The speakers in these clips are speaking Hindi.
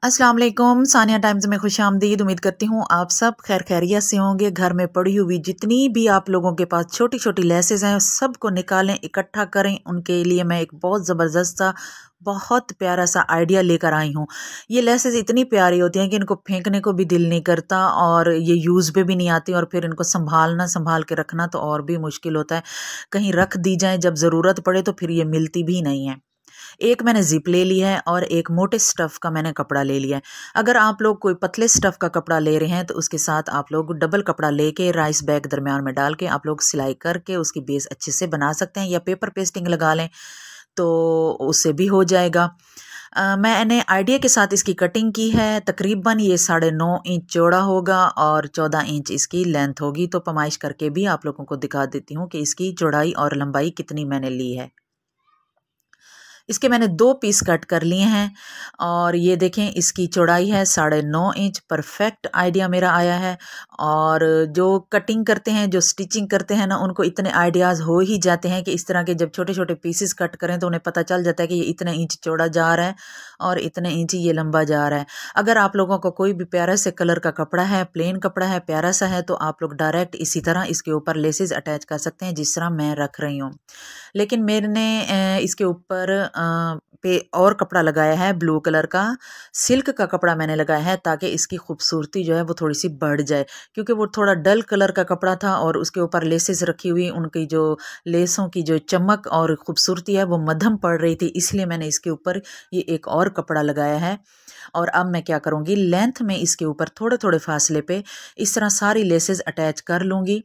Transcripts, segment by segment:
अस्सलाम वालेकुम। सानिया टाइम्स में खुशामदीद। उम्मीद करती हूँ आप सब खैर खैरियत से होंगे। घर में पड़ी हुई जितनी भी आप लोगों के पास छोटी छोटी लेसेस हैं सबको निकालें, इकट्ठा करें। उनके लिए मैं एक बहुत ज़बरदस्त सा बहुत प्यारा सा आइडिया लेकर आई हूँ। ये लेसेस इतनी प्यारी होती हैं कि इनको फेंकने को भी दिल नहीं करता और ये यूज़ पे भी नहीं आती, और फिर इनको संभाल के रखना तो और भी मुश्किल होता है। कहीं रख दी जाए जब ज़रूरत पड़े तो फिर ये मिलती भी नहीं है। एक मैंने जिप ले ली है और एक मोटे स्टफ़ का मैंने कपड़ा ले लिया है। अगर आप लोग कोई पतले स्टफ़ का कपड़ा ले रहे हैं तो उसके साथ आप लोग डबल कपड़ा लेके राइस बैग दरमियान में डाल के आप लोग सिलाई करके उसकी बेस अच्छे से बना सकते हैं, या पेपर पेस्टिंग लगा लें तो उससे भी हो जाएगा। मैंने आइडिया के साथ इसकी कटिंग की है। तकरीबन ये 9.5 इंच चौड़ा होगा और 14 इंच इसकी लेंथ होगी। तो पैमाइश करके भी आप लोगों को दिखा देती हूँ कि इसकी चौड़ाई और लंबाई कितनी मैंने ली है। इसके मैंने 2 पीस कट कर लिए हैं और ये देखें इसकी चौड़ाई है 9.5 इंच। परफेक्ट आइडिया मेरा आया है। और जो कटिंग करते हैं, जो स्टिचिंग करते हैं ना, उनको इतने आइडियाज़ हो ही जाते हैं कि इस तरह के जब छोटे छोटे पीसेस कट करें तो उन्हें पता चल जाता है कि ये इतने इंच चौड़ा जा रहा है और इतने इंच ये लंबा जा रहा है। अगर आप लोगों को कोई भी प्यारा से कलर का कपड़ा है, प्लेन कपड़ा है, प्यारा सा है, तो आप लोग डायरेक्ट इसी तरह इसके ऊपर लेसेस अटैच कर सकते हैं जिस तरह मैं रख रही हूँ। लेकिन मैंने इसके ऊपर पे और कपड़ा लगाया है, ब्लू कलर का सिल्क का कपड़ा मैंने लगाया है ताकि इसकी खूबसूरती जो है वो थोड़ी सी बढ़ जाए, क्योंकि वो थोड़ा डल कलर का कपड़ा था और उसके ऊपर लेसेस रखी हुई, उनकी जो लेसों की जो चमक और खूबसूरती है वो मध्यम पड़ रही थी, इसलिए मैंने इसके ऊपर ये एक और कपड़ा लगाया है। और अब मैं क्या करूँगी, लेंथ में इसके ऊपर थोड़े थोड़े फासले पे इस तरह सारी लेसेस अटैच कर लूँगी।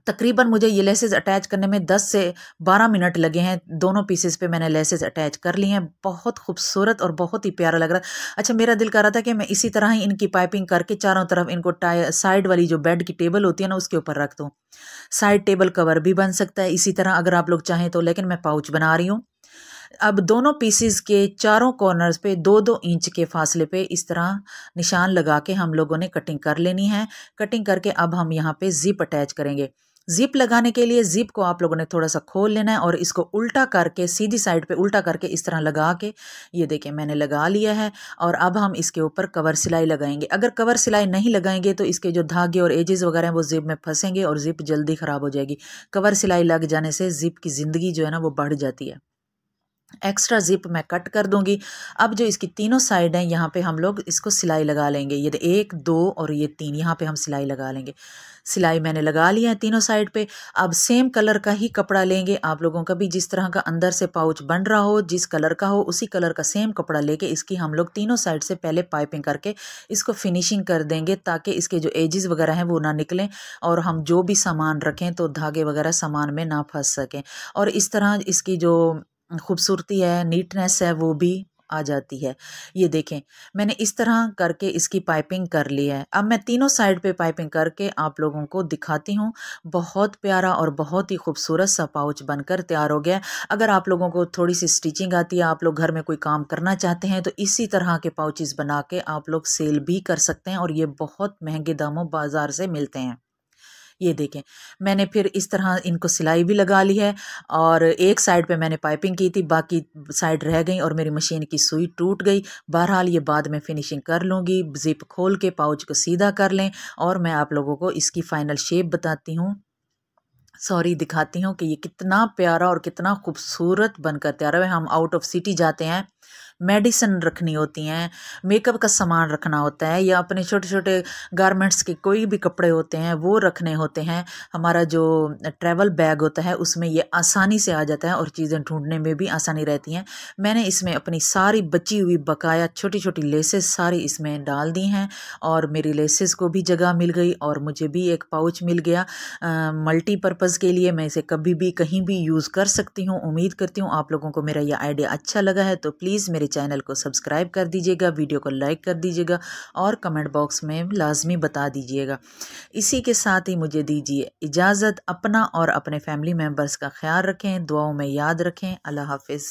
तकरीबन मुझे ये लेसेस अटैच करने में 10 से 12 मिनट लगे हैं। दोनों पीसेस पे मैंने लेसेस अटैच कर ली हैं। बहुत खूबसूरत और बहुत ही प्यारा लग रहा है। अच्छा, मेरा दिल कर रहा था कि मैं इसी तरह ही इनकी पाइपिंग करके चारों तरफ इनको साइड वाली जो बेड की टेबल होती है ना उसके ऊपर रख दूँ। साइड टेबल कवर भी बन सकता है इसी तरह अगर आप लोग चाहें तो, लेकिन मैं पाउच बना रही हूँ। अब दोनों पीसेस के चारों कॉर्नर्स पे 2-2 इंच के फासले पे इस तरह निशान लगा के हम लोगों ने कटिंग कर लेनी है। कटिंग करके अब हम यहाँ पे जिप अटैच करेंगे। जिप लगाने के लिए जिप को आप लोगों ने थोड़ा सा खोल लेना है और इसको उल्टा करके सीधी साइड पे उल्टा करके इस तरह लगा के, ये देखें मैंने लगा लिया है। और अब हम इसके ऊपर कवर सिलाई लगाएंगे। अगर कवर सिलाई नहीं लगाएंगे तो इसके जो धागे और एजेस वगैरह हैं वो जिप में फंसेंगे और जिप जल्दी ख़राब हो जाएगी। कवर सिलाई लग जाने से जिप की ज़िंदगी जो है ना वो बढ़ जाती है। एक्स्ट्रा जिप मैं कट कर दूंगी। अब जो इसकी तीनों साइड हैं यहाँ पे हम लोग इसको सिलाई लगा लेंगे। ये 1, 2 और ये 3, यहाँ पे हम सिलाई लगा लेंगे। सिलाई मैंने लगा लिया है तीनों साइड पे। अब सेम कलर का ही कपड़ा लेंगे। आप लोगों का भी जिस तरह का अंदर से पाउच बन रहा हो, जिस कलर का हो, उसी कलर का सेम कपड़ा लेके इसकी हम लोग तीनों साइड से पहले पाइपिंग करके इसको फिनिशिंग कर देंगे ताकि इसके जो एजेस वगैरह हैं वो ना निकलें और हम जो भी सामान रखें तो धागे वगैरह सामान में ना फंस सकें। और इस तरह इसकी जो खूबसूरती है, नीटनेस है, वो भी आ जाती है। ये देखें मैंने इस तरह करके इसकी पाइपिंग कर ली है। अब मैं तीनों साइड पे पाइपिंग करके आप लोगों को दिखाती हूँ। बहुत प्यारा और बहुत ही खूबसूरत सा पाउच बनकर तैयार हो गया है। अगर आप लोगों को थोड़ी सी स्टिचिंग आती है, आप लोग घर में कोई काम करना चाहते हैं तो इसी तरह के पाउचेस बना के आप लोग सेल भी कर सकते हैं और ये बहुत महंगे दामों बाज़ार से मिलते हैं। ये देखें मैंने फिर इस तरह इनको सिलाई भी लगा ली है और एक साइड पे मैंने पाइपिंग की थी, बाकी साइड रह गई और मेरी मशीन की सुई टूट गई। बहरहाल ये बाद में फिनिशिंग कर लूँगी। जिप खोल के पाउच को सीधा कर लें और मैं आप लोगों को इसकी फाइनल शेप बताती हूँ, सॉरी दिखाती हूँ कि ये कितना प्यारा और कितना खूबसूरत बनकर तैयार है। हम आउट ऑफ सिटी जाते हैं, मेडिसिन रखनी होती हैं, मेकअप का सामान रखना होता है, या अपने छोटे छोटे गारमेंट्स के कोई भी कपड़े होते हैं वो रखने होते हैं। हमारा जो ट्रैवल बैग होता है उसमें ये आसानी से आ जाता है और चीज़ें ढूंढने में भी आसानी रहती हैं। मैंने इसमें अपनी सारी बची हुई बकाया छोटी छोटी लेसेस सारी इसमें डाल दी हैं और मेरी लेसेस को भी जगह मिल गई और मुझे भी एक पाउच मिल गया मल्टीपर्पज़ के लिए। मैं इसे कभी भी कहीं भी यूज़ कर सकती हूँ। उम्मीद करती हूँ आप लोगों को मेरा यह आइडिया अच्छा लगा है, तो प्लीज़ मेरे चैनल को सब्सक्राइब कर दीजिएगा, वीडियो को लाइक कर दीजिएगा और कमेंट बॉक्स में लाजमी बता दीजिएगा। इसी के साथ ही मुझे दीजिए इजाज़त। अपना और अपने फैमिली मेम्बर्स का ख्याल रखें, दुआओं में याद रखें। अल्लाह हाफिज़।